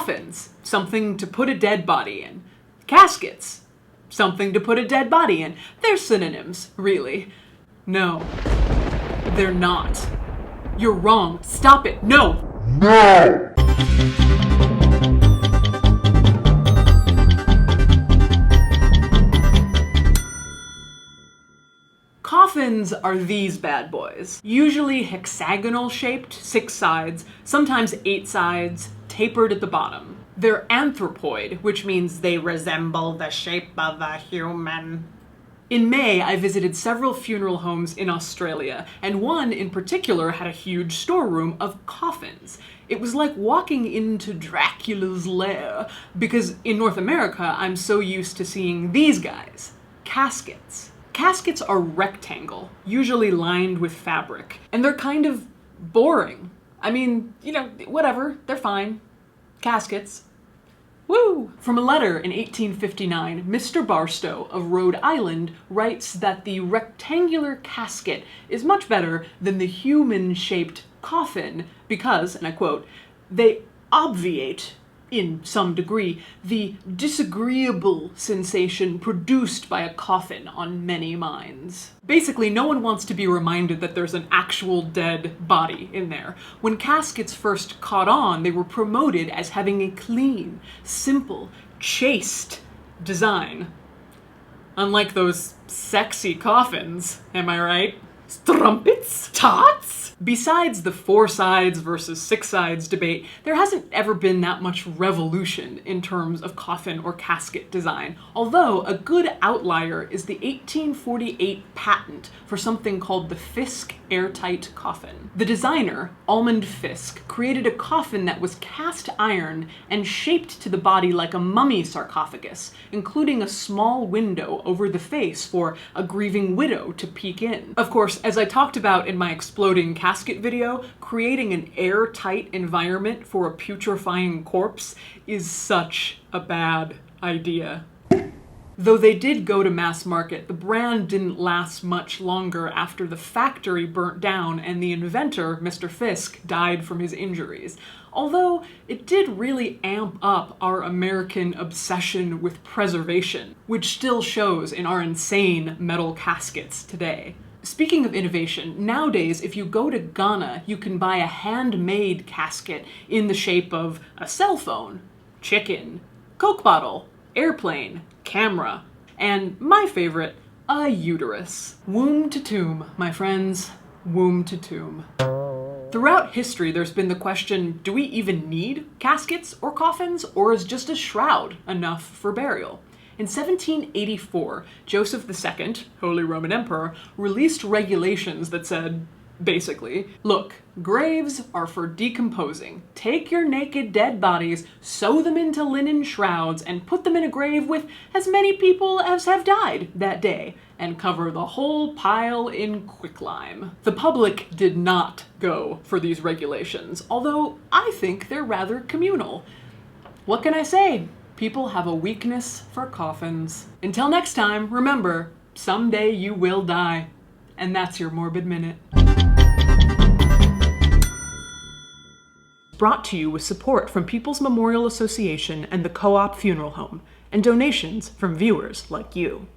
Coffins, something to put a dead body in. Caskets, something to put a dead body in. They're synonyms, really. No, they're not. You're wrong. Stop it. No! No! Coffins are these bad boys. Usually hexagonal shaped, 6 sides, sometimes 8 sides, tapered at the bottom. They're anthropoid, which means they resemble the shape of a human. In May, I visited several funeral homes in Australia, and one in particular had a huge storeroom of coffins. It was like walking into Dracula's lair, because in North America, I'm so used to seeing these guys, caskets. Caskets are rectangle, usually lined with fabric, and they're kind of boring. I mean, whatever, they're fine. Caskets. Woo! From a letter in 1859, Mr. Barstow of Rhode Island writes that the rectangular casket is much better than the human-shaped coffin because, and I quote, they obviate, in some degree, the disagreeable sensation produced by a coffin on many minds. Basically, no one wants to be reminded that there's an actual dead body in there. When caskets first caught on, they were promoted as having a clean, simple, chaste design. Unlike those sexy coffins, am I right? Strumpets? Tots? Besides the 4 sides versus 6 sides debate, there hasn't ever been that much revolution in terms of coffin or casket design, although a good outlier is the 1848 patent for something called the Fisk airtight coffin. The designer, Almond Fisk, created a coffin that was cast iron and shaped to the body like a mummy sarcophagus, including a small window over the face for a grieving widow to peek in. Of course, as I talked about in my exploding casket video, creating an airtight environment for a putrefying corpse is such a bad idea. Though they did go to mass market, the brand didn't last much longer after the factory burnt down and the inventor, Mr. Fisk, died from his injuries. Although it did really amp up our American obsession with preservation, which still shows in our insane metal caskets today. Speaking of innovation, nowadays if you go to Ghana, you can buy a handmade casket in the shape of a cell phone, chicken, Coke bottle, airplane, camera, and my favorite, a uterus. Womb to tomb, my friends, womb to tomb. Throughout history, there's been the question, do we even need caskets or coffins, or is just a shroud enough for burial? In 1784, Joseph II, Holy Roman Emperor, released regulations that said, basically, look, graves are for decomposing. Take your naked dead bodies, sew them into linen shrouds, and put them in a grave with as many people as have died that day, and cover the whole pile in quicklime. The public did not go for these regulations, although I think they're rather communal. What can I say? People have a weakness for coffins. Until next time, remember, someday you will die. And that's your Morbid Minute. Brought to you with support from People's Memorial Association and the Co-op Funeral Home, and donations from viewers like you.